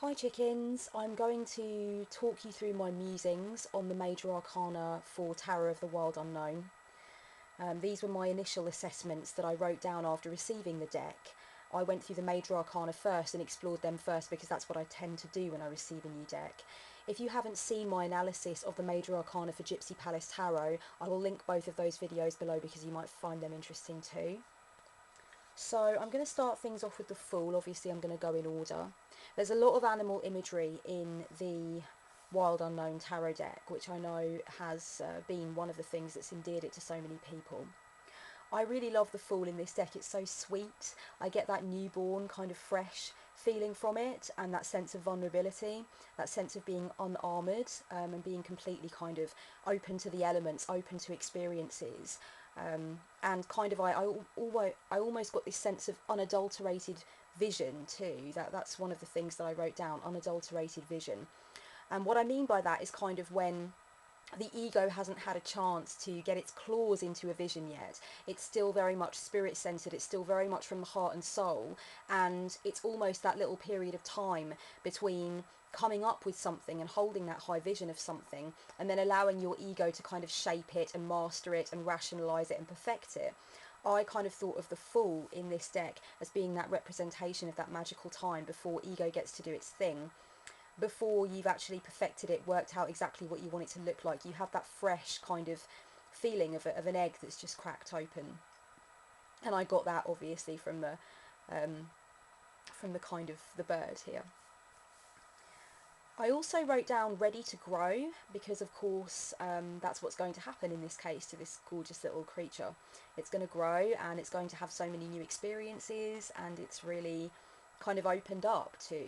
Hi chickens, I'm going to talk you through my musings on the Major Arcana for Tarot of the Wild Unknown. These were my initial assessments that I wrote down after receiving the deck. I went through the Major Arcana first and explored them first because that's what I tend to do when I receive a new deck. If you haven't seen my analysis of the Major Arcana for Gypsy Palace Tarot, I will link both of those videos below because you might find them interesting too. So I'm going to start things off with the Fool. Obviously I'm going to go in order. There's a lot of animal imagery in the Wild Unknown Tarot deck, which I know has been one of the things that's endeared it to so many people. I really love the Fool in this deck. It's so sweet. I get that newborn kind of fresh feeling from it, and that sense of vulnerability, that sense of being unarmoured, and being completely kind of open to the elements, open to experiences. And kind of I almost got this sense of unadulterated vision too. That's one of the things that I wrote down, unadulterated vision. And what I mean by that is kind of when the ego hasn't had a chance to get its claws into a vision yet. It's still very much spirit centered, it's still very much from the heart and soul, and it's almost that little period of time between coming up with something and holding that high vision of something and then allowing your ego to kind of shape it and master it and rationalize it and perfect it. I kind of thought of the Fool in this deck as being that representation of that magical time before ego gets to do its thing, before you've actually perfected it, worked out exactly what you want it to look like. You have that fresh kind of feeling of an egg that's just cracked open. And I got that obviously from the kind of the bird here. I also wrote down ready to grow because of course that's what's going to happen in this case to this gorgeous little creature. It's going to grow and it's going to have so many new experiences, and it's really kind of opened up to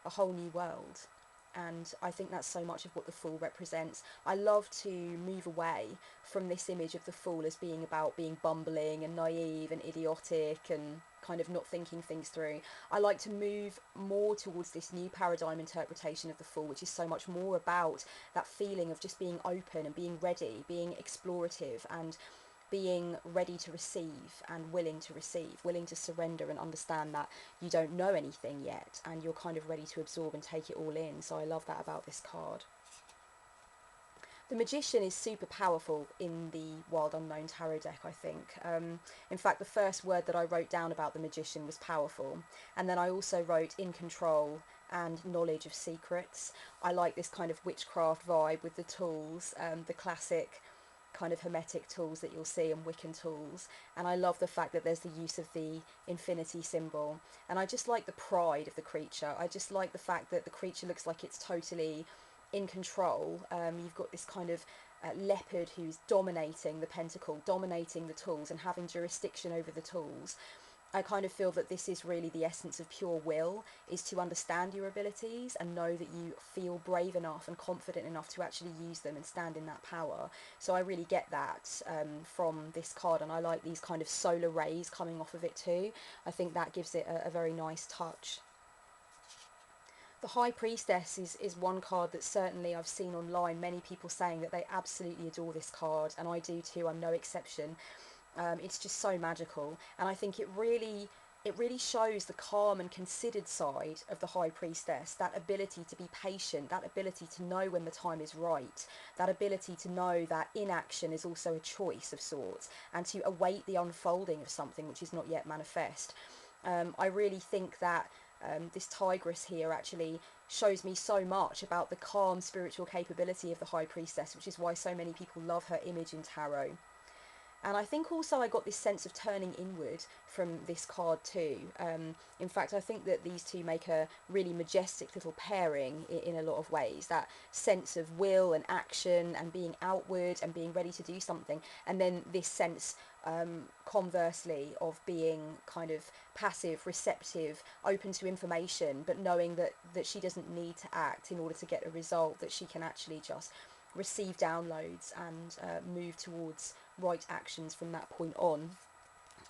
a whole new world. And I think that's so much of what the Fool represents. I love to move away from this image of the Fool as being about being bumbling and naive and idiotic and kind of not thinking things through. I like to move more towards this new paradigm interpretation of the Fool, which is so much more about that feeling of just being open and being ready, being explorative, and being ready to receive and willing to receive, willing to surrender and understand that you don't know anything yet and you're kind of ready to absorb and take it all in. So I love that about this card. The Magician is super powerful in the Wild Unknown Tarot deck, I think. In fact, the first word that I wrote down about the Magician was powerful. And then I also wrote in control and knowledge of secrets. I like this kind of witchcraft vibe with the tools, the classic kind of hermetic tools that you'll see and Wiccan tools, and I love the fact that there's the use of the infinity symbol, and I just like the pride of the creature. I just like the fact that the creature looks like it's totally in control. You've got this kind of leopard who's dominating the pentacle, dominating the tools and having jurisdiction over the tools. I kind of feel that this is really the essence of pure will, is to understand your abilities and know that you feel brave enough and confident enough to actually use them and stand in that power. So I really get that from this card, and I like these kind of solar rays coming off of it too. I think that gives it a very nice touch. The High Priestess is one card that certainly I've seen online, many people saying that they absolutely adore this card, and I do too, I'm no exception. It's just so magical, and I think it really shows the calm and considered side of the High Priestess, that ability to be patient, that ability to know when the time is right, that ability to know that inaction is also a choice of sorts, and to await the unfolding of something which is not yet manifest. I really think that this tigress here actually shows me so much about the calm spiritual capability of the High Priestess, which is why so many people love her image in tarot. And I think also I got this sense of turning inward from this card too. In fact, I think that these two make a really majestic little pairing in a lot of ways. That sense of will and action and being outward and being ready to do something. And then this sense, conversely, of being kind of passive, receptive, open to information, but knowing that she doesn't need to act in order to get a result, that she can actually just receive downloads and move towards right actions from that point on.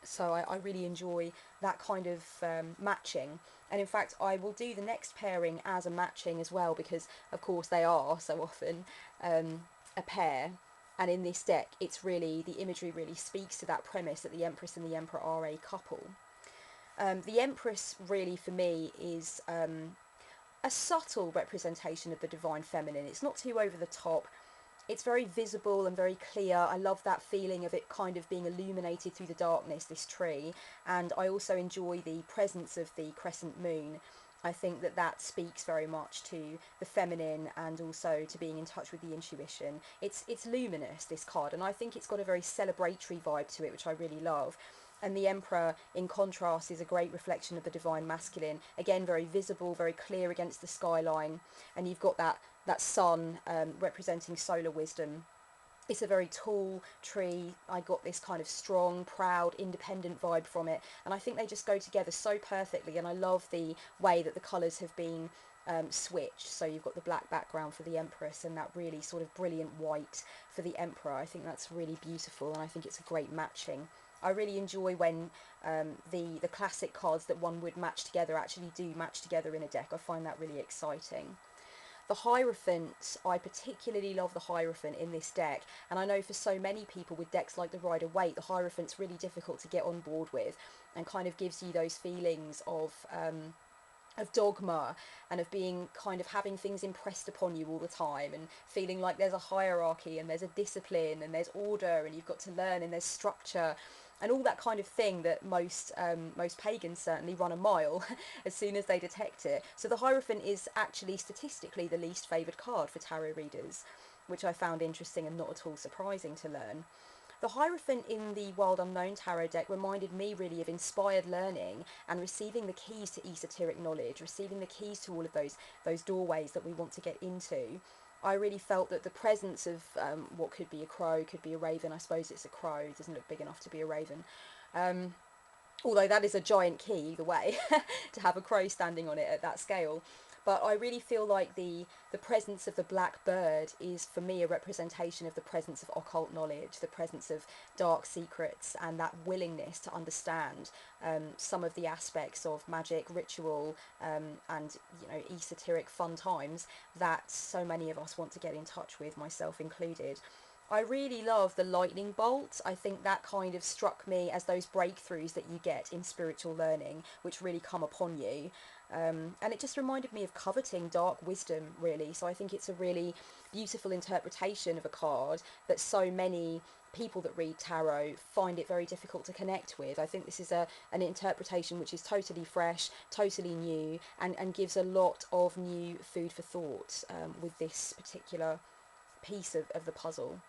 So I really enjoy that kind of matching, and in fact I will do the next pairing as a matching as well, because of course they are so often a pair. And in this deck it's really, the imagery really speaks to that premise that the Empress and the Emperor are a couple. The Empress really for me is a subtle representation of the divine feminine. It's not too over the top. It's very visible and very clear. I love that feeling of it kind of being illuminated through the darkness, this tree. And I also enjoy the presence of the crescent moon. I think that that speaks very much to the feminine and also to being in touch with the intuition. It's luminous, this card, and I think it's got a very celebratory vibe to it, which I really love. And the Emperor, in contrast, is a great reflection of the divine masculine. Again, very visible, very clear against the skyline. And you've got that sun representing solar wisdom. It's a very tall tree. I got this kind of strong, proud, independent vibe from it. And I think they just go together so perfectly. And I love the way that the colours have been switched. So you've got the black background for the Empress and that really sort of brilliant white for the Emperor. I think that's really beautiful, and I think it's a great matching. I really enjoy when the classic cards that one would match together actually do match together in a deck. I find that really exciting. The Hierophant, I particularly love the Hierophant in this deck, and I know for so many people with decks like the Rider-Waite, the Hierophant's really difficult to get on board with, and kind of gives you those feelings of dogma and of being kind of having things impressed upon you all the time, and feeling like there's a hierarchy and there's a discipline and there's order and you've got to learn and there's structure and all that kind of thing that most pagans certainly run a mile as soon as they detect it. So the Hierophant is actually statistically the least favoured card for tarot readers, which I found interesting and not at all surprising to learn. The Hierophant in the Wild Unknown tarot deck reminded me really of inspired learning and receiving the keys to esoteric knowledge, receiving the keys to all of those doorways that we want to get into. I really felt that the presence of what could be a crow, could be a raven. I suppose it's a crow, it doesn't look big enough to be a raven. Although that is a giant key either way, to have a crow standing on it at that scale. But I really feel like the presence of the black bird is, for me, a representation of the presence of occult knowledge, the presence of dark secrets, and that willingness to understand some of the aspects of magic, ritual, and esoteric fun times that so many of us want to get in touch with, myself included. I really love the lightning bolt. I think that kind of struck me as those breakthroughs that you get in spiritual learning, which really come upon you. And it just reminded me of coveting dark wisdom, really. So I think it's a really beautiful interpretation of a card that so many people that read tarot find it very difficult to connect with. I think this is an interpretation which is totally fresh, totally new, and gives a lot of new food for thought with this particular piece of the puzzle.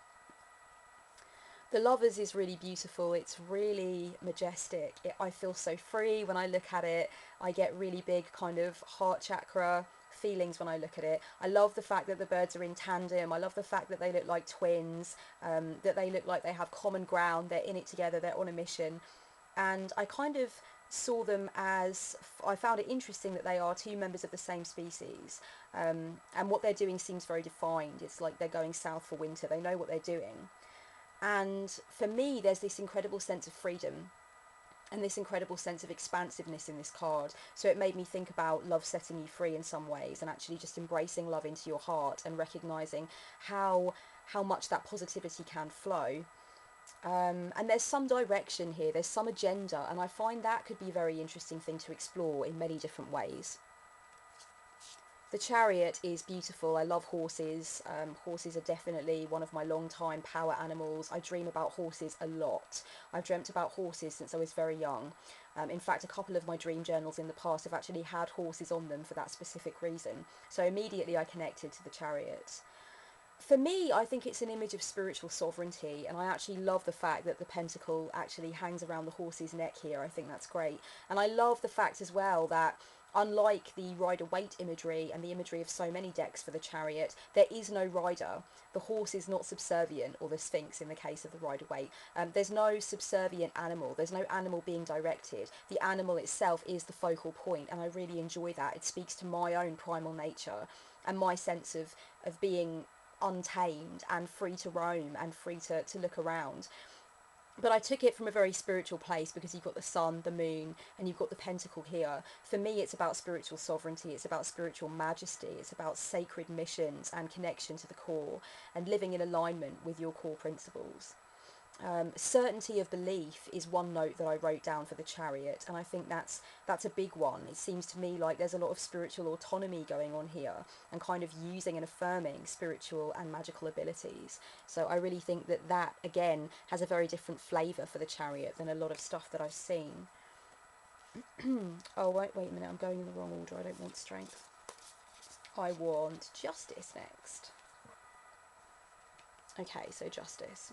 The Lovers is really beautiful. It's really majestic. I feel so free when I look at it. I get really big kind of heart chakra feelings when I look at it. I love the fact that the birds are in tandem. I love the fact that they look like twins, that they look like they have common ground. They're in it together. They're on a mission. And I kind of saw them as, I found it interesting that they are two members of the same species. And what they're doing seems very defined. It's like they're going south for winter. They know what they're doing. And for me, there's this incredible sense of freedom and this incredible sense of expansiveness in this card. So it made me think about love setting you free in some ways, and actually just embracing love into your heart and recognizing how much that positivity can flow. And there's some direction here, there's some agenda, and I find that could be a very interesting thing to explore in many different ways. The Chariot is beautiful. I love horses. Horses are definitely one of my long-time power animals. I dream about horses a lot. I've dreamt about horses since I was very young. In fact, a couple of my dream journals in the past have actually had horses on them for that specific reason. So immediately I connected to the Chariot. For me, I think it's an image of spiritual sovereignty, and I actually love the fact that the pentacle actually hangs around the horse's neck here. I think that's great. And I love the fact as well that unlike the Rider-Waite imagery and the imagery of so many decks for the Chariot, there is no rider. The horse is not subservient, or the Sphinx in the case of the Rider-Waite. There's no subservient animal. There's no animal being directed. The animal itself is the focal point, and I really enjoy that. It speaks to my own primal nature and my sense of being untamed and free to roam and free to look around. But I took it from a very spiritual place because you've got the sun, the moon, and you've got the pentacle here. For me, it's about spiritual sovereignty, it's about spiritual majesty, it's about sacred missions and connection to the core and living in alignment with your core principles. Certainty of belief is one note that I wrote down for the Chariot, and I think that's a big one. It seems to me like there's a lot of spiritual autonomy going on here, and kind of using and affirming spiritual and magical abilities. So I really think that that again has a very different flavour for the Chariot than a lot of stuff that I've seen. Oh wait a minute, I'm going in the wrong order. I don't want strength. I want justice next. Okay, so justice.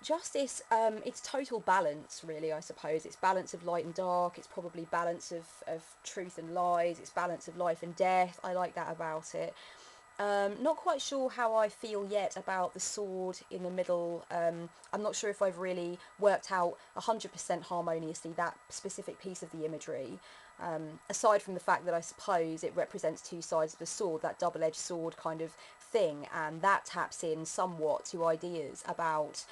Justice, it's total balance, really, I suppose. It's balance of light and dark. It's probably balance of truth and lies. It's balance of life and death. I like that about it. Not quite sure how I feel yet about the sword in the middle. I'm not sure if I've really worked out 100% harmoniously that specific piece of the imagery. Aside from the fact that I suppose it represents two sides of the sword, that double-edged sword kind of thing, and that taps in somewhat to ideas about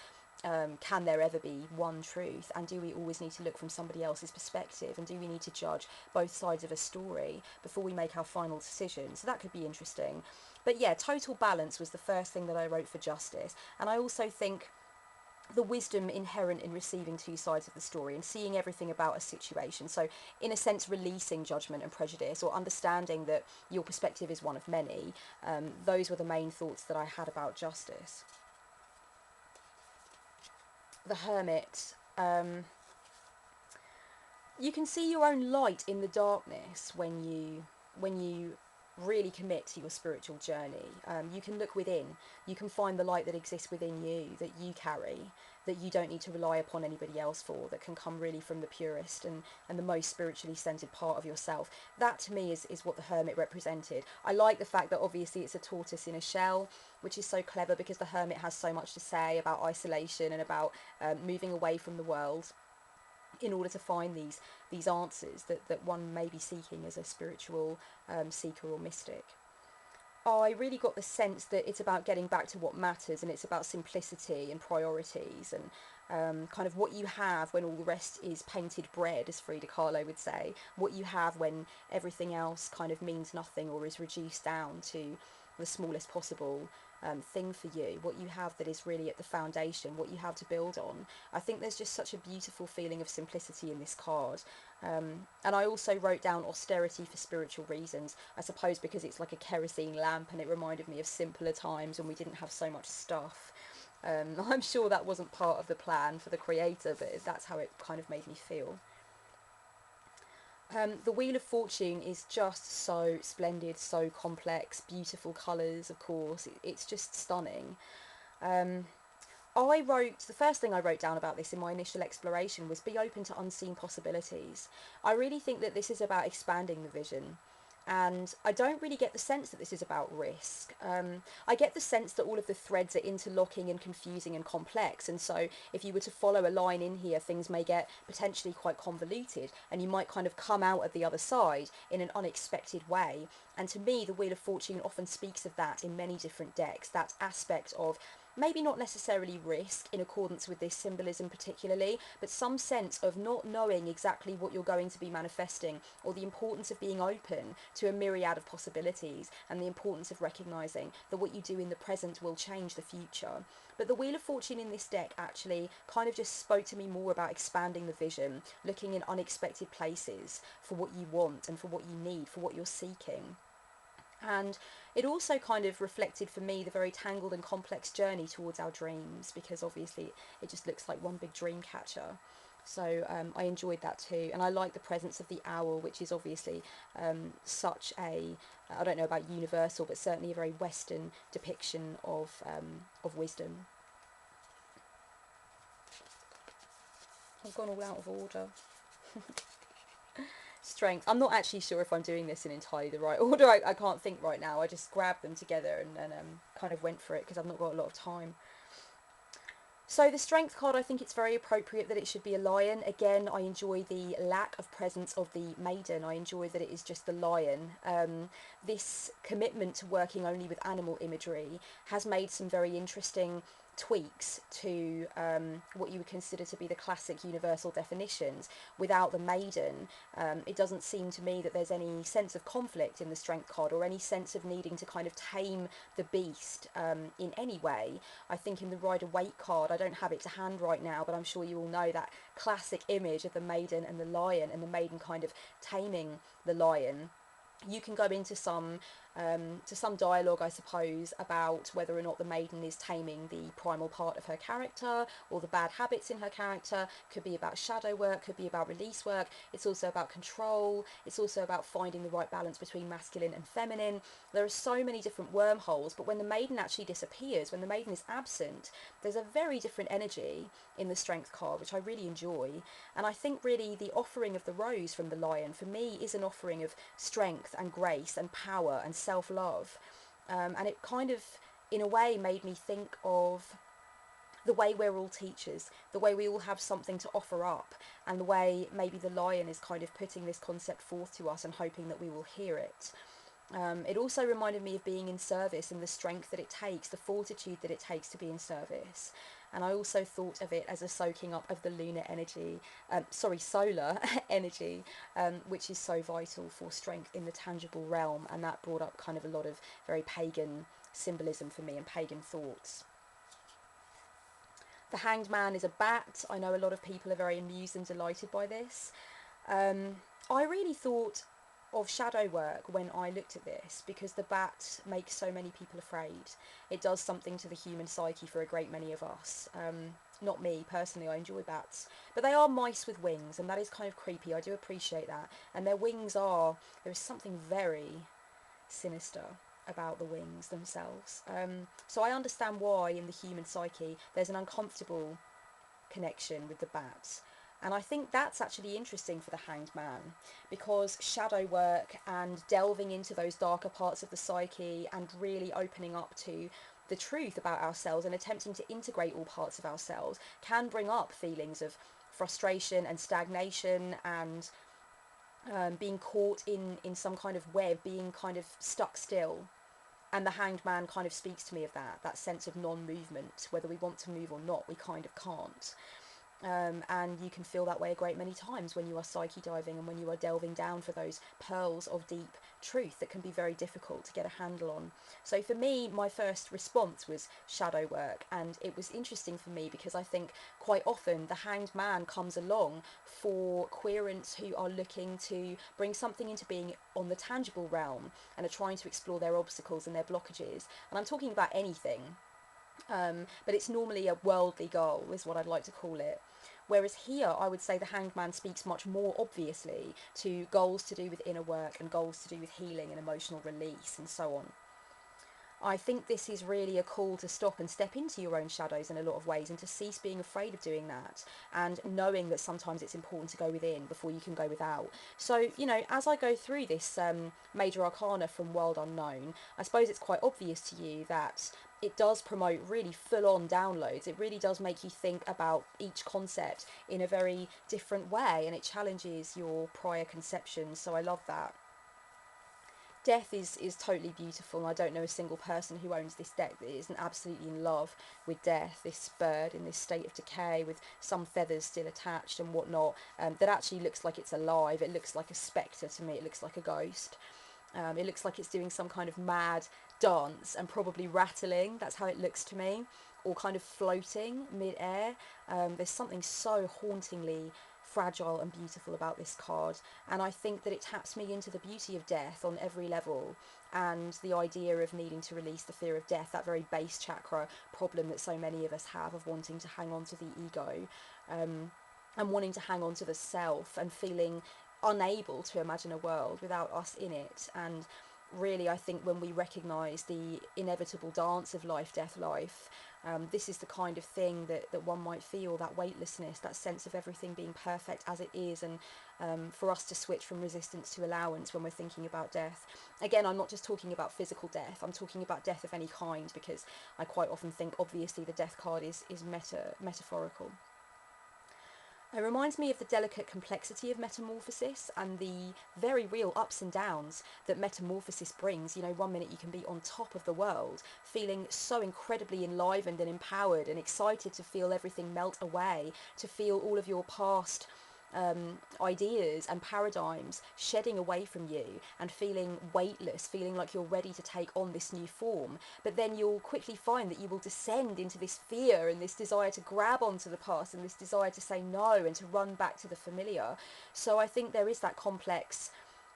can there ever be one truth, and do we always need to look from somebody else's perspective, and do we need to judge both sides of a story before we make our final decision? So that could be interesting. But yeah, total balance was the first thing that I wrote for justice, and I also think the wisdom inherent in receiving two sides of the story and seeing everything about a situation. So in a sense, releasing judgment and prejudice, or understanding that your perspective is one of many. Those were the main thoughts that I had about justice. The Hermit. You can see your own light in the darkness when you really commit to your spiritual journey. You can look within. You can find the light that exists within you, that you carry, that you don't need to rely upon anybody else for, that can come really from the purest and the most spiritually centered part of yourself. That to me is what the Hermit represented. I like the fact that obviously it's a tortoise in a shell, which is so clever because the Hermit has so much to say about isolation and about moving away from the world in order to find these answers that one may be seeking as a spiritual seeker or mystic. I really got the sense that it's about getting back to what matters, and it's about simplicity and priorities, and kind of what you have when all the rest is painted bread, as Frida Kahlo would say, what you have when everything else kind of means nothing or is reduced down to the smallest possible thing for you, what you have that is really at the foundation, what you have to build on. I think there's just such a beautiful feeling of simplicity in this card. And I also wrote down austerity for spiritual reasons, I suppose because it's like a kerosene lamp and it reminded me of simpler times when we didn't have so much stuff. I'm sure that wasn't part of the plan for the creator, but that's how it kind of made me feel. The Wheel of Fortune is just so splendid, so complex, beautiful colours, of course. It's just stunning. The first thing I wrote down about this in my initial exploration was be open to unseen possibilities. I really think that this is about expanding the vision. And I don't really get the sense that this is about risk. I get the sense that all of the threads are interlocking and confusing and complex, and so if you were to follow a line in here, things may get potentially quite convoluted, and you might kind of come out at the other side in an unexpected way. And to me, the Wheel of Fortune often speaks of that in many different decks, that aspect of maybe not necessarily risk in accordance with this symbolism particularly, but some sense of not knowing exactly what you're going to be manifesting, or the importance of being open to a myriad of possibilities, and the importance of recognising that what you do in the present will change the future. But the Wheel of Fortune in this deck actually kind of just spoke to me more about expanding the vision, looking in unexpected places for what you want and for what you need, for what you're seeking. And it also kind of reflected for me the very tangled and complex journey towards our dreams, because obviously it just looks like one big dream catcher. So I enjoyed that too, and I like the presence of the owl, which is obviously such a, I don't know about universal, but certainly a very Western depiction of wisdom. I've gone all out of order. Strength. I'm not actually sure if I'm doing this in entirely the right order. I can't think right now. I just grabbed them together and kind of went for it because I've not got a lot of time. So the strength card, I think it's very appropriate that it should be a lion. Again, I enjoy the lack of presence of the maiden. I enjoy that it is just the lion. This commitment to working only with animal imagery has made some very interesting tweaks to what you would consider to be the classic universal definitions. Without the Maiden, it doesn't seem to me that there's any sense of conflict in the Strength card, or any sense of needing to kind of tame the beast in any way. I think in the Rider-Waite card, I don't have it to hand right now, but I'm sure you all know that classic image of the Maiden and the lion, and the Maiden kind of taming the lion. You can go into some dialogue, I suppose, about whether or not the Maiden is taming the primal part of her character, or the bad habits in her character. Could be about shadow work, could be about release work. It's also about control. It's also about finding the right balance between masculine and feminine. There are so many different wormholes, but when the Maiden actually disappears, when the Maiden is absent, there's a very different energy in the Strength card, which I really enjoy. And I think really the offering of the rose from the lion, for me, is an offering of strength and grace and power and self-love. And it kind of, in a way, made me think of the way we're all teachers, the way we all have something to offer up, and the way maybe the lion is kind of putting this concept forth to us and hoping that we will hear it. It also reminded me of being in service, and the strength that it takes, the fortitude that it takes to be in service. And I also thought of it as a soaking up of the lunar energy, solar energy, which is so vital for strength in the tangible realm. And that brought up kind of a lot of very pagan symbolism for me, and pagan thoughts. The Hanged Man is a bat. I know a lot of people are very amused and delighted by this. I really thought of shadow work when I looked at this, because the bat makes so many people afraid. It does something to the human psyche for a great many of us. Not me personally, I enjoy bats, but they are mice with wings, and that is kind of creepy. I do appreciate that. And their wings are, there is something very sinister about the wings themselves. So I understand why in the human psyche there's an uncomfortable connection with the bats. And I think that's actually interesting for the Hanged Man, because shadow work and delving into those darker parts of the psyche and really opening up to the truth about ourselves and attempting to integrate all parts of ourselves can bring up feelings of frustration and stagnation, and being caught in some kind of web, being kind of stuck still. And the Hanged Man kind of speaks to me of that sense of non-movement. Whether we want to move or not, we kind of can't. And you can feel that way a great many times when you are psyche diving, and when you are delving down for those pearls of deep truth that can be very difficult to get a handle on. So for me, my first response was shadow work, and it was interesting for me because I think quite often the Hanged Man comes along for queerants who are looking to bring something into being on the tangible realm and are trying to explore their obstacles and their blockages. And I'm talking about anything. But it's normally a worldly goal, is what I'd like to call it. Whereas here, I would say the Hanged Man speaks much more obviously to goals to do with inner work, and goals to do with healing and emotional release, and so on. I think this is really a call to stop and step into your own shadows in a lot of ways, and to cease being afraid of doing that, and knowing that sometimes it's important to go within before you can go without. So, you know, as I go through this Major Arcana from World Unknown, I suppose it's quite obvious to you that it does promote really full-on downloads. It really does make you think about each concept in a very different way, and it challenges your prior conceptions, so I love that. Death is totally beautiful, and I don't know a single person who owns this deck that isn't absolutely in love with death, this bird in this state of decay with some feathers still attached and whatnot, that actually looks like it's alive. It looks like a spectre to me. It looks like a ghost. It looks like it's doing some kind of mad dance and probably rattling. That's how it looks to me, or kind of floating mid-air. There's something so hauntingly fragile and beautiful about this card, and I think that it taps me into the beauty of death on every level, and the idea of needing to release the fear of death, that very base chakra problem that so many of us have, of wanting to hang on to the ego, and wanting to hang on to the self, and feeling unable to imagine a world without us in it. And really, I think when we recognise the inevitable dance of life, death, life, this is the kind of thing that one might feel, that weightlessness, that sense of everything being perfect as it is, and for us to switch from resistance to allowance when we're thinking about death. Again, I'm not just talking about physical death, I'm talking about death of any kind, because I quite often think, obviously, the death card is metaphorical. It reminds me of the delicate complexity of metamorphosis and the very real ups and downs that metamorphosis brings. You know, one minute you can be on top of the world, feeling so incredibly enlivened and empowered and excited to feel everything melt away, to feel all of your past ideas and paradigms shedding away from you and feeling weightless, feeling like you're ready to take on this new form. But then you'll quickly find that you will descend into this fear and this desire to grab onto the past and this desire to say no and to run back to the familiar. So I think there is that complex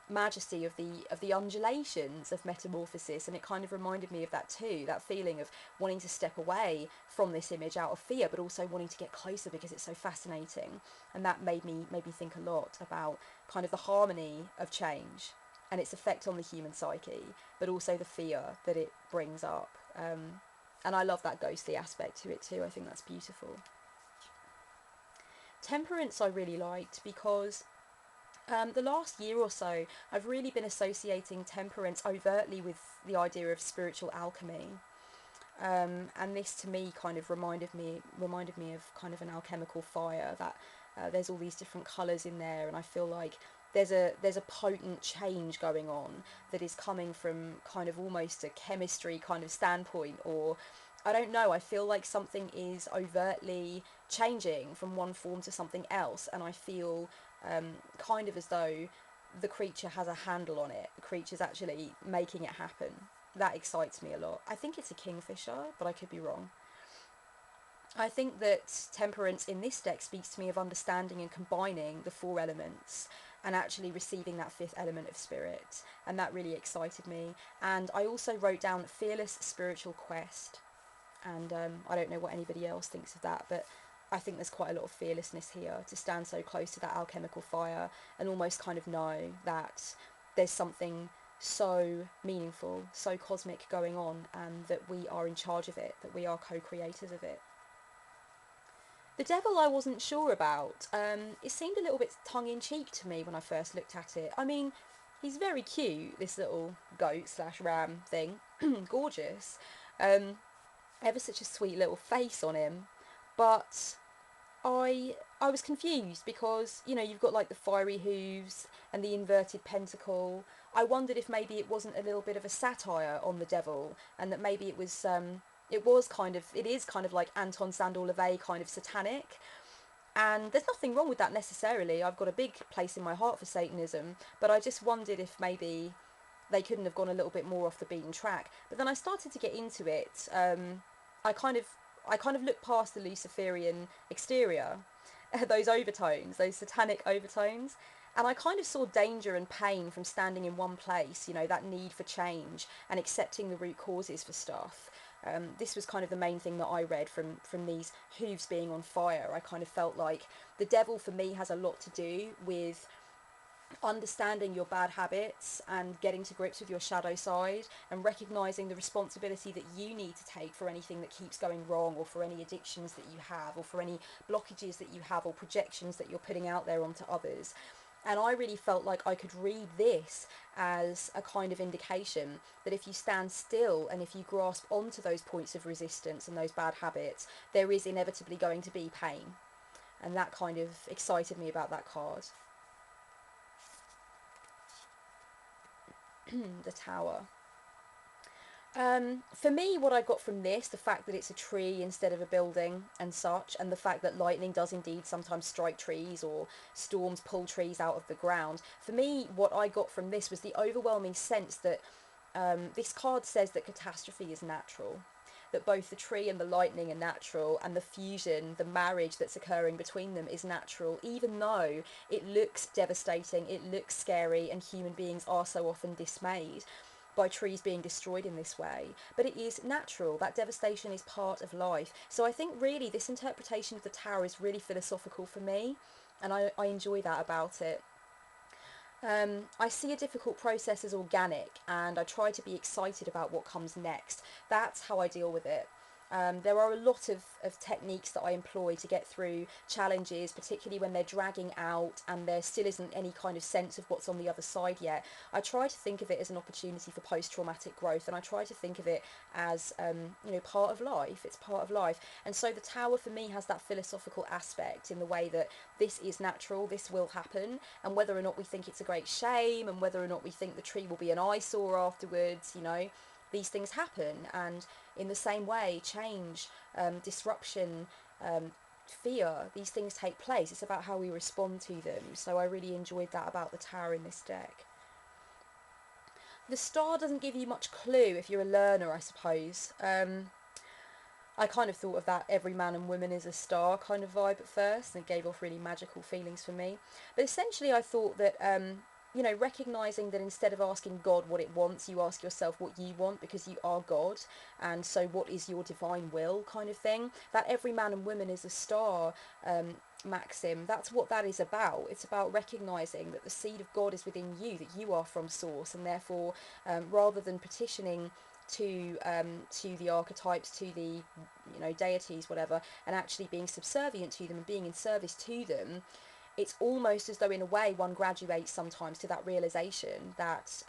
majesty of the undulations of metamorphosis, and it kind of reminded me of that too, that feeling of wanting to step away from this image out of fear but also wanting to get closer because it's so fascinating. And that made me think a lot about kind of the harmony of change and its effect on the human psyche, but also the fear that it brings up. And I love that ghostly aspect to it too. I think that's beautiful. Temperance I really liked because the last year or so, I've really been associating temperance overtly with the idea of spiritual alchemy, and this to me kind of reminded me of kind of an alchemical fire. That there's all these different colours in there, and I feel like there's a potent change going on that is coming from kind of almost a chemistry kind of standpoint, or I don't know. I feel like something is overtly changing from one form to something else, and I feel kind of as though the creature has a handle on it. The creature's actually making it happen. That excites me a lot. I think it's a kingfisher, but I could be wrong. I think that temperance in this deck speaks to me of understanding and combining the four elements and actually receiving that fifth element of spirit, and that really excited me. And I also wrote down fearless spiritual quest, and I don't know what anybody else thinks of that, but I think there's quite a lot of fearlessness here to stand so close to that alchemical fire and almost kind of know that there's something so meaningful, so cosmic going on, and that we are in charge of it, that we are co-creators of it. The devil I wasn't sure about. It seemed a little bit tongue-in-cheek to me when I first looked at it. I mean, he's very cute, this little goat slash ram thing. Gorgeous. Ever such a sweet little face on him. But I was confused because, you know, you've got like the fiery hooves and the inverted pentacle. I wondered if maybe it wasn't a little bit of a satire on the devil, and that maybe it is kind of like Anton Szandor LaVey kind of satanic. And there's nothing wrong with that necessarily. I've got a big place in my heart for Satanism, but I just wondered if maybe they couldn't have gone a little bit more off the beaten track. But then I started to get into it. I kind of looked past the Luciferian exterior, those overtones, those satanic overtones, and I kind of saw danger and pain from standing in one place, you know, that need for change and accepting the root causes for stuff. This was kind of the main thing that I read from these hooves being on fire. I kind of felt like the devil for me has a lot to do with understanding your bad habits and getting to grips with your shadow side and recognizing the responsibility that you need to take for anything that keeps going wrong, or for any addictions that you have, or for any blockages that you have, or projections that you're putting out there onto others. And I really felt like I could read this as a kind of indication that if you stand still and if you grasp onto those points of resistance and those bad habits, there is inevitably going to be pain. And that kind of excited me about that card. The Tower. For me, what I got from this, the fact that it's a tree instead of a building and such, and the fact that lightning does indeed sometimes strike trees or storms pull trees out of the ground, for me, what I got from this was the overwhelming sense that this card says that catastrophe is natural, that both the tree and the lightning are natural, and the fusion, the marriage that's occurring between them is natural, even though it looks devastating, it looks scary, and human beings are so often dismayed by trees being destroyed in this way. But it is natural. That devastation is part of life. So I think really this interpretation of the Tower is really philosophical for me, and I enjoy that about it. I see a difficult process as organic, and I try to be excited about what comes next. That's how I deal with it. There are a lot of techniques that I employ to get through challenges, particularly when they're dragging out and there still isn't any kind of sense of what's on the other side yet. I try to think of it as an opportunity for post-traumatic growth, and I try to think of it as, part of life. It's part of life. And so the tower for me has that philosophical aspect in the way that this is natural, this will happen, and whether or not we think it's a great shame, and whether or not we think the tree will be an eyesore afterwards, these things happen. And in the same way, change, disruption, fear, these things take place. It's about how we respond to them. So I really enjoyed that about the tower in this deck. The star doesn't give you much clue if you're a learner, I suppose. I kind of thought of that every man and woman is a star kind of vibe at first, and it gave off really magical feelings for me. But essentially I thought that, recognising that instead of asking God what it wants, you ask yourself what you want, because you are God, and so what is your divine will kind of thing. That every man and woman is a star maxim, that's what that is about. It's about recognising that the seed of God is within you, that you are from source, and therefore rather than petitioning to the archetypes, to the deities, whatever, and actually being subservient to them and being in service to them, it's almost as though in a way one graduates sometimes to that realization that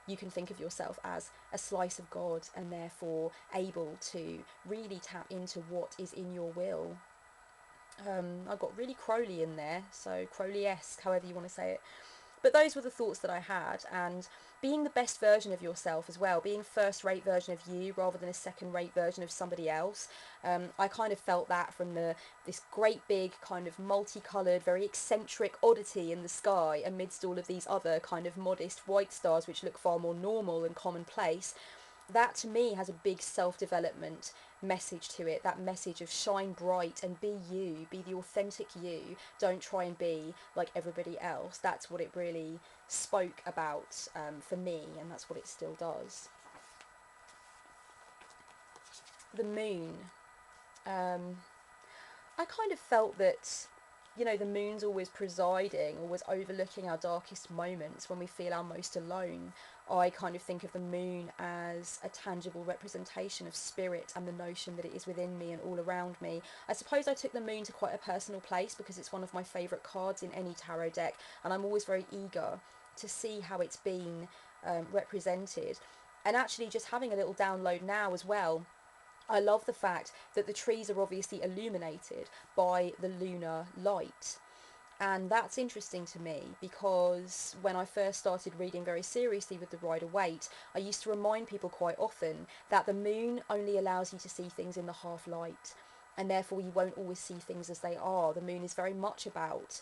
you can think of yourself as a slice of God, and therefore able to really tap into what is in your will. I got really Crowley in there, so Crowley-esque, however you want to say it. But those were the thoughts that I had, and being the best version of yourself as well, being a first-rate version of you rather than a second-rate version of somebody else. I kind of felt that from this great big kind of multicoloured, very eccentric oddity in the sky amidst all of these other kind of modest white stars which look far more normal and commonplace. That to me has a big self-development message to it, that message of shine bright and be you, be the authentic you, don't try and be like everybody else. That's what it really spoke about for me, and that's what it still does. The moon. I kind of felt that, the moon's always presiding, always overlooking our darkest moments when we feel our most alone. I kind of think of the moon as a tangible representation of spirit and the notion that it is within me and all around me. I suppose I took the moon to quite a personal place because it's one of my favourite cards in any tarot deck, and I'm always very eager to see how it's been represented. And actually just having a little download now as well, I love the fact that the trees are obviously illuminated by the lunar light. And that's interesting to me because when I first started reading very seriously with the Rider-Waite, I used to remind people quite often that the moon only allows you to see things in the half light, and therefore you won't always see things as they are. The moon is very much about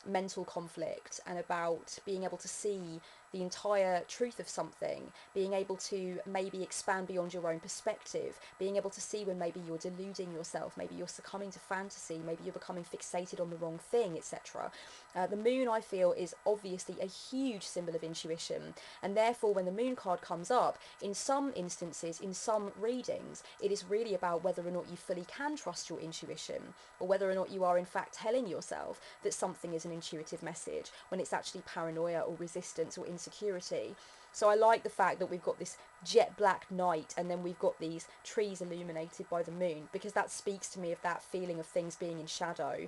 mental conflict and about being able to see the entire truth of something, being able to maybe expand beyond your own perspective, being able to see when maybe you're deluding yourself, maybe you're succumbing to fantasy, maybe you're becoming fixated on the wrong thing, etc. The moon, I feel, is obviously a huge symbol of intuition, and therefore when the moon card comes up, in some instances, in some readings, it is really about whether or not you fully can trust your intuition, or whether or not you are in fact telling yourself that something is an intuitive message when it's actually paranoia or resistance or insecurity. So I like the fact that we've got this jet black night and then we've got these trees illuminated by the moon, because that speaks to me of that feeling of things being in shadow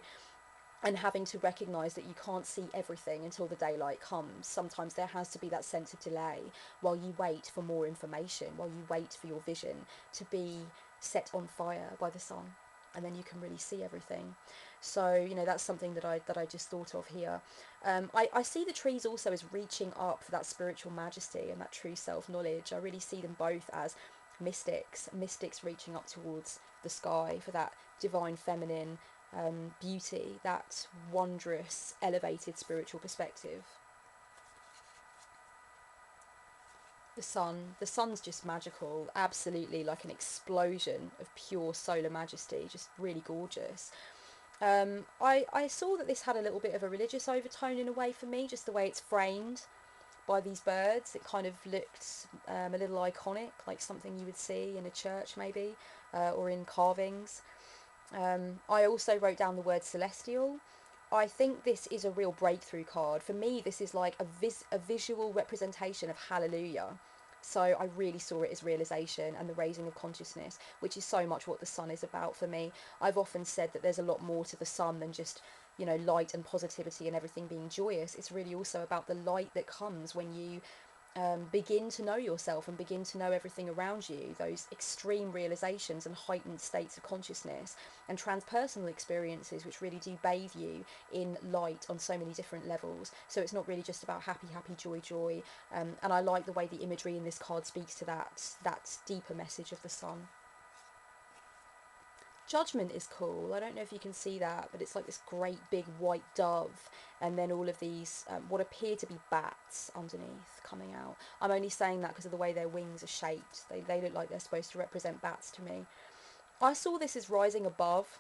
and having to recognise that you can't see everything until the daylight comes. Sometimes there has to be that sense of delay while you wait for more information, while you wait for your vision to be set on fire by the sun, and then you can really see everything. So that's something that I just thought of here. I see the trees also as reaching up for that spiritual majesty and that true self-knowledge. I really see them both as mystics reaching up towards the sky for that divine feminine beauty, that wondrous elevated spiritual perspective. The sun's just magical, absolutely like an explosion of pure solar majesty, just really gorgeous. I saw that this had a little bit of a religious overtone in a way for me, just the way it's framed by these birds. It kind of looked a little iconic, like something you would see in a church maybe, or in carvings. I also wrote down the word celestial. I think this is a real breakthrough card. For me, this is like a visual representation of hallelujah. So I really saw it as realization and the raising of consciousness, which is so much what the sun is about for me. I've often said that there's a lot more to the sun than just, you know, light and positivity and everything being joyous. It's really also about the light that comes when you begin to know yourself and begin to know everything around you, those extreme realizations and heightened states of consciousness and transpersonal experiences which really do bathe you in light on so many different levels. So it's not really just about happy, happy, joy, joy. And I like the way the imagery in this card speaks to that deeper message of the sun. Judgment is cool. I don't know if you can see that, but it's like this great big white dove, and then all of these what appear to be bats underneath coming out. I'm only saying that because of the way their wings are shaped. They look like they're supposed to represent bats to me. I saw this as rising above,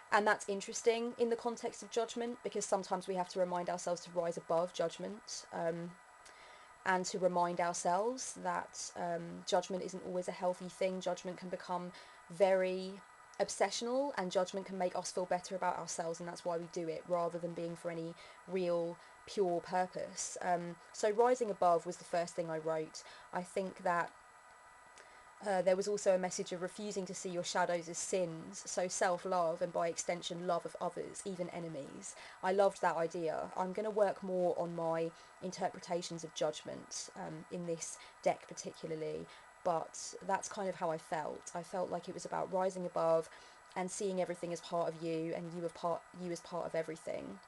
and that's interesting in the context of judgment, because sometimes we have to remind ourselves to rise above judgment, and to remind ourselves that judgment isn't always a healthy thing. Judgment can become very obsessional, and judgment can make us feel better about ourselves, and that's why we do it, rather than being for any real pure purpose. So rising above was the first thing I wrote. I think that there was also a message of refusing to see your shadows as sins, so self-love and by extension love of others, even enemies. I loved that idea. I'm going to work more on my interpretations of judgment in this deck particularly, but that's kind of how I felt. I felt like it was about rising above and seeing everything as part of you, and you as part of everything,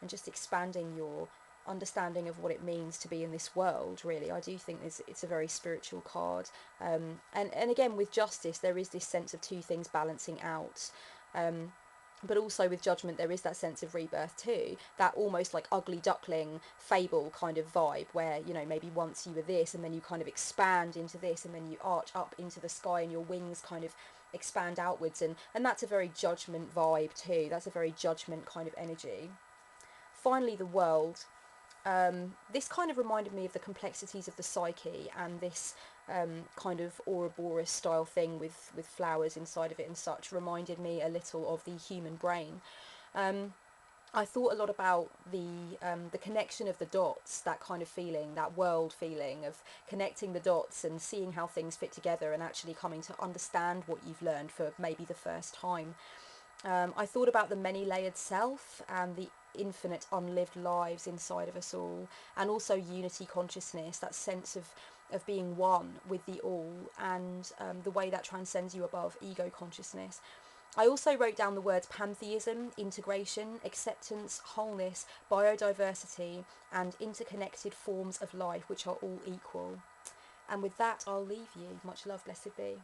and just expanding your understanding of what it means to be in this world. Really, I do think it's a very spiritual card, and again with justice there is this sense of two things balancing out, but also with judgment there is that sense of rebirth too, that almost like ugly duckling fable kind of vibe, where, you know, maybe once you were this and then you kind of expand into this and then you arch up into the sky and your wings kind of expand outwards, and that's a very judgment vibe too. That's a very judgment kind of energy. Finally, the world. This kind of reminded me of the complexities of the psyche, and this kind of Ouroboros style thing with flowers inside of it and such reminded me a little of the human brain. I thought a lot about the connection of the dots, that kind of feeling, that world feeling of connecting the dots and seeing how things fit together and actually coming to understand what you've learned for maybe the first time. I thought about the many-layered self and the infinite unlived lives inside of us all, and also unity consciousness, that sense of being one with the all, and the way that transcends you above ego consciousness. I also wrote down the words pantheism, integration, acceptance, wholeness, biodiversity, and interconnected forms of life which are all equal. And with that, I'll leave you. Much love, blessed be.